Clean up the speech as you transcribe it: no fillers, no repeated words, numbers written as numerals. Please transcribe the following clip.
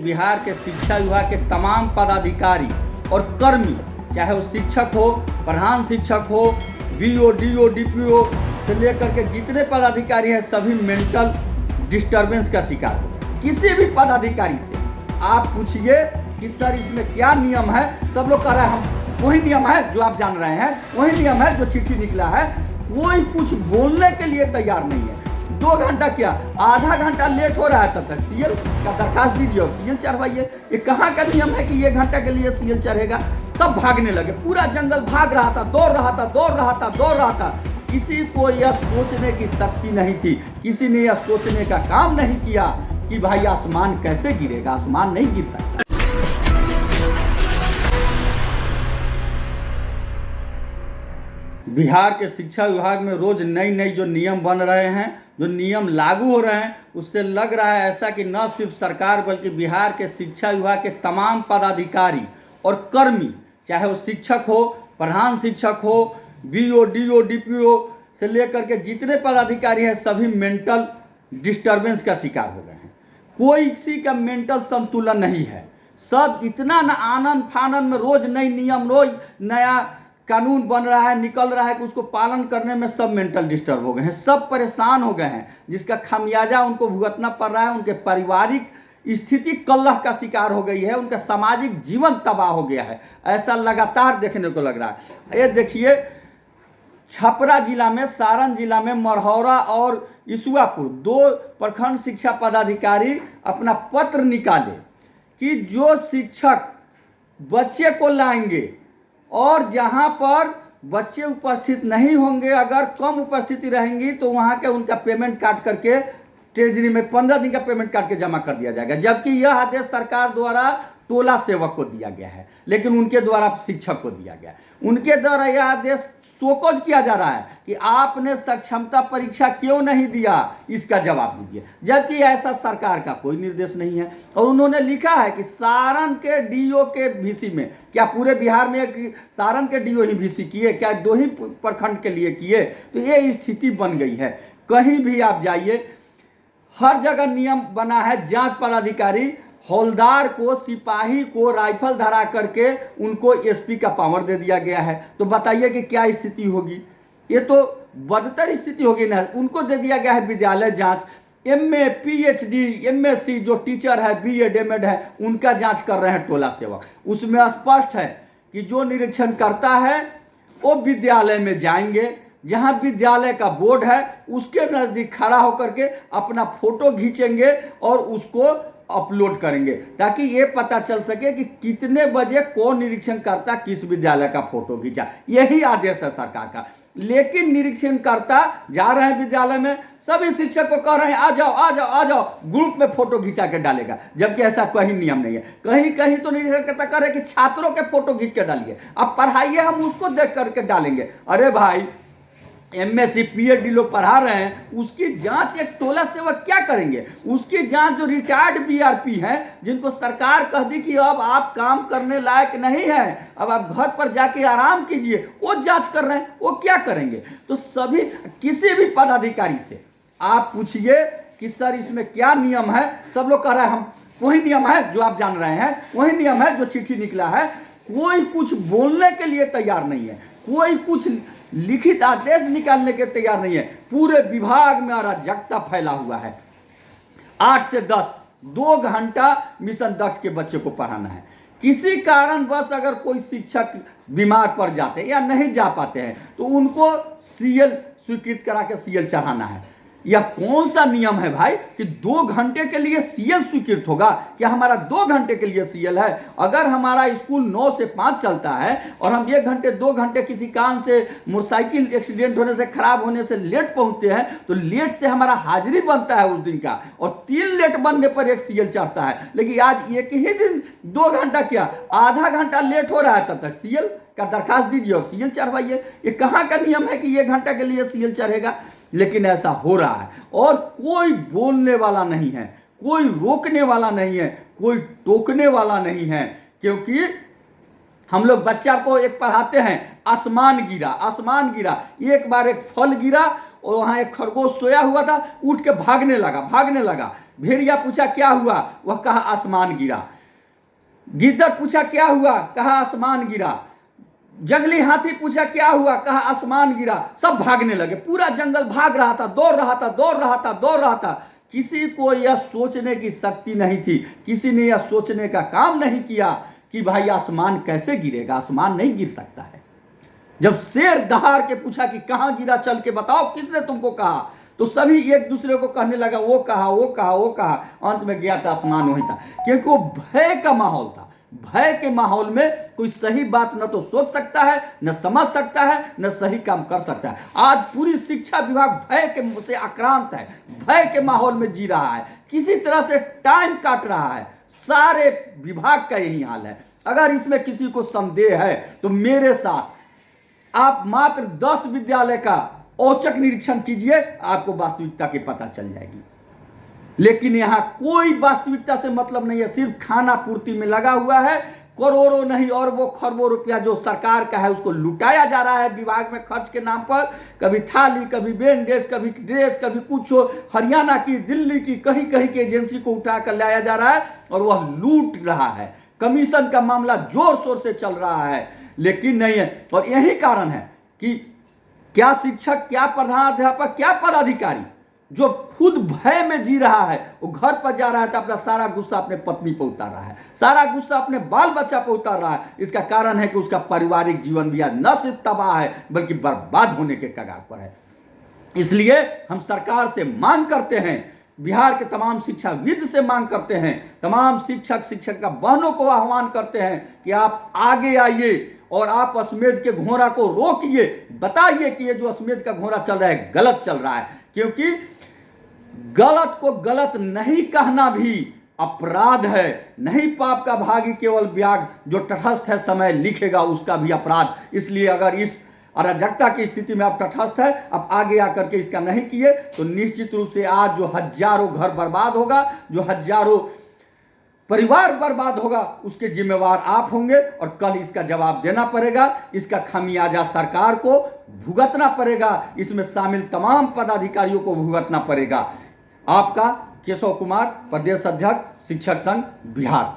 बिहार के शिक्षा विभाग के तमाम पदाधिकारी और कर्मी, चाहे वो शिक्षक हो, प्रधान शिक्षक हो, बीओ, डीओ, डीपीओ से लेकर के जितने पदाधिकारी हैं सभी मेंटल डिस्टर्बेंस का शिकार हो गए। किसी भी पदाधिकारी से आप पूछिए कि सर इसमें क्या नियम है, सब लोग कह रहे हैं हम वही नियम है जो आप जान रहे हैं, वही नियम है जो चिट्ठी निकला है। कोई कुछ बोलने के लिए तैयार नहीं है। 2 घंटा क्या, आधा घंटा लेट हो रहा है तब तक सीएल का दरखास्त दीजिए और सीएल चढ़वाइए। ये कहाँ का नियम है कि 1 घंटा के लिए सीएल चढ़ेगा? सब भागने लगे, पूरा जंगल भाग रहा था, दौड़ रहा था। किसी को यह सोचने की शक्ति नहीं थी, किसी ने यह सोचने का काम नहीं किया कि भाई आसमान कैसे गिरेगा। आसमान नहीं गिर सकता। बिहार के शिक्षा विभाग में रोज नई जो नियम बन रहे हैं, जो नियम लागू हो रहे हैं, उससे लग रहा है ऐसा कि न सिर्फ सरकार बल्कि बिहार के शिक्षा विभाग के तमाम पदाधिकारी और कर्मी, चाहे वो शिक्षक हो, प्रधान शिक्षक हो, बीओ, डीओ, डीपीओ से लेकर के जितने पदाधिकारी हैं सभी मेंटल डिस्टर्बेंस का शिकार हो गए हैं। कोई किसी का मेंटल संतुलन नहीं है। सब इतना न आनंद फानंद में रोज नई नियम, रोज नया कानून बन रहा है, निकल रहा है कि उसको पालन करने में सब मेंटल डिस्टर्ब हो गए हैं, सब परेशान हो गए हैं, जिसका खामियाजा उनको भुगतना पड़ रहा है। उनके पारिवारिक स्थिति कलह का शिकार हो गई है, उनका सामाजिक जीवन तबाह हो गया है। ऐसा लगातार देखने को लग रहा है। ये देखिए, छपरा जिला में, सारण जिला में, मरहौरा और इसुआपुर 2 प्रखंड शिक्षा पदाधिकारी अपना पत्र निकाले कि जो शिक्षक बच्चे को लाएंगे और जहां पर बच्चे उपस्थित नहीं होंगे, अगर कम उपस्थिति रहेंगी तो वहां के उनका पेमेंट काट करके ट्रेजरी में 15 दिन का पेमेंट काट के जमा कर दिया जाएगा। जबकि यह आदेश सरकार द्वारा टोला सेवक को दिया गया है, लेकिन उनके द्वारा शिक्षक को दिया गया है। उनके द्वारा यह आदेश शोकॉज किया जा रहा है कि आपने सक्षमता परीक्षा क्यों नहीं दिया, इसका जवाब दीजिए। जबकि ऐसा सरकार का कोई निर्देश नहीं है। और उन्होंने लिखा है कि सारण के डीओ के वीसी में, क्या पूरे बिहार में सारण के डीओ ही वीसी किए, क्या 2 ही प्रखंड के लिए किए? तो ये स्थिति बन गई है। कहीं भी आप जाइए, हर जगह नियम बना है। जांच पदाधिकारी हौलदार को, सिपाही को राइफल धरा करके उनको एसपी का पावर दे दिया गया है। तो बताइए कि क्या स्थिति होगी? ये तो बदतर स्थिति होगी ना। उनको दे दिया गया है विद्यालय जांच। एमए, पीएचडी, एमएससी जो टीचर है, बीएड, एमएड है, उनका जांच कर रहे हैं टोला सेवक। उसमें स्पष्ट है कि जो निरीक्षण करता है वो विद्यालय में जाएंगे, जहां विद्यालय का बोर्ड है उसके नजदीक खड़ा होकर के अपना फोटो खींचेंगे और उसको अपलोड करेंगे, ताकि ये पता चल सके कि कितने बजे कौन निरीक्षण करता किस विद्यालय का फोटो खींचा। यही आदेश है सरकार का। लेकिन निरीक्षण करता जा रहे हैं विद्यालय में, सभी शिक्षक को कह रहे हैं आ जाओ, ग्रुप में फोटो खींचा के डालेगा। जबकि ऐसा कोई नियम नहीं है। कहीं कहीं तो निरीक्षण करता कह रहे कि छात्रों के फोटो खींच के डालिए, अब पढ़ाइए, हम उसको देख करके डालेंगे। अरे भाई, एमएससी पीएचडी लोग पढ़ा रहे हैं, उसकी जांच एक टोला सेवक क्या करेंगे? उसकी जांच जो रिटायर्ड बीआरपी हैं, जिनको सरकार कह दी कि अब आप काम करने लायक नहीं है, अब आप घर पर जाके आराम कीजिए, वो जांच कर रहे हैं, वो क्या करेंगे? तो सभी, किसी भी पदाधिकारी से आप पूछिए कि सर इसमें क्या नियम है, सब लोग कह रहे हैं हम वही नियम है जो आप जान रहे हैं, वही नियम है जो चिट्ठी निकला है। कोई कुछ बोलने के लिए तैयार नहीं है, कोई कुछ लिखित आदेश निकालने के तैयार नहीं है। पूरे विभाग में अराजकता फैला हुआ है। 8 से 10 2 घंटा मिशन दक्ष के बच्चे को पढ़ाना है। किसी कारणवश अगर कोई शिक्षक बीमार पड़ जाते हैं या नहीं जा पाते हैं तो उनको सीएल स्वीकृत करा के सीएल चढ़ाना है। यह कौन सा नियम है भाई कि 2 घंटे के लिए सीएल स्वीकृत होगा? क्या हमारा 2 घंटे के लिए सीएल है? अगर हमारा स्कूल 9 से 5 चलता है और हम 1 घंटे 2 घंटे किसी कारण से मोटरसाइकिल एक्सीडेंट होने से, खराब होने से लेट पहुंचते हैं, तो लेट से हमारा हाजिरी बनता है उस दिन का, और 3 लेट बनने पर 1 सीएल चढ़ता है। लेकिन आज एक ही दिन 2 घंटा क्या, आधा घंटा लेट हो रहा है, तब तक सीएल का दरखास्त दीजिए और सीएल चढ़वाइए। ये कहाँ का नियम है कि 1 घंटा के लिए सीएल चढ़ेगा? लेकिन ऐसा हो रहा है और कोई बोलने वाला नहीं है, कोई रोकने वाला नहीं है, कोई टोकने वाला नहीं है। क्योंकि हम लोग बच्चा को एक पढ़ाते हैं, आसमान गिरा, एक बार एक फल गिरा और वहाँ एक खरगोश सोया हुआ था, उठ के भागने लगा। भेड़िया पूछा क्या हुआ, वह कहा आसमान गिरा। गिद्दड़ पूछा क्या हुआ, कहा आसमान गिरा। जंगली हाथी पूछा क्या हुआ, कहा आसमान गिरा। सब भागने लगे, पूरा जंगल भाग रहा था, दौड़ रहा था। किसी को यह सोचने की शक्ति नहीं थी, किसी ने यह सोचने का काम नहीं किया कि भाई आसमान कैसे गिरेगा, आसमान नहीं गिर सकता है। जब शेर दहाड़ के पूछा कि कहां गिरा, चल के बताओ, किसने तुमको कहा, तो सभी एक दूसरे को कहने लगा वो कहा। अंत में गया था आसमान वही था, क्योंकि वो भय का माहौल था। भय के माहौल में कोई सही बात न तो सोच सकता है, न समझ सकता है, न सही काम कर सकता है। आज पूरी शिक्षा विभाग भय के से आक्रांत है, भय के माहौल में जी रहा है, किसी तरह से टाइम काट रहा है। सारे विभाग का यही हाल है। अगर इसमें किसी को संदेह है तो मेरे साथ आप मात्र 10 विद्यालय का औचक निरीक्षण कीजिए, आपको वास्तविकता की पता चल जाएगी। लेकिन यहां कोई वास्तविकता से मतलब नहीं है, सिर्फ खाना पूर्ति में लगा हुआ है। करोड़ों नहीं और वो खरबों रुपया जो सरकार का है उसको लुटाया जा रहा है विभाग में खर्च के नाम पर। कभी थाली, कभी बैंडेज, कभी ड्रेस, कभी कुछ हरियाणा की, दिल्ली की, कहीं कहीं की एजेंसी को उठा कर लाया जा रहा है और वह लूट रहा है। कमीशन का मामला जोर शोर से चल रहा है, लेकिन नहीं है। और यही कारण है कि क्या शिक्षक, क्या प्रधानाध्यापक, क्या पदाधिकारी जो खुद भय में जी रहा है, वो घर पर जा रहा है तो अपना सारा गुस्सा अपने पत्नी पर उतार रहा है, सारा गुस्सा अपने बाल बच्चा पर उतार रहा है। इसका कारण है कि उसका पारिवारिक जीवन भी न सिर्फ तबाह है बल्कि बर्बाद होने के कगार पर है। इसलिए हम सरकार से मांग करते हैं, बिहार के तमाम शिक्षाविद से मांग करते हैं, तमाम शिक्षक का बहनों को आह्वान करते हैं कि आप आगे आइए और आप अश्वमेध के घोड़ा को रोकिए, बताइए कि ये जो अश्वमेध का घोड़ा चल रहा है गलत चल रहा है। क्योंकि गलत को गलत नहीं कहना भी अपराध है। नहीं पाप का भागी केवल व्याग, जो तटस्थ है समय लिखेगा उसका भी अपराध। इसलिए अगर इस अराजकता की स्थिति में आप तटस्थ है, आप आगे आकर के इसका नहीं किए तो निश्चित रूप से आज जो हजारों घर बर्बाद होगा, जो हजारों परिवार बर्बाद होगा, उसके जिम्मेवार आप होंगे और कल इसका जवाब देना पड़ेगा। इसका खामियाजा सरकार को भुगतना पड़ेगा, इसमें शामिल तमाम पदाधिकारियों को भुगतना पड़ेगा। आपका केशव कुमार, प्रदेश अध्यक्ष शिक्षक संघ बिहार।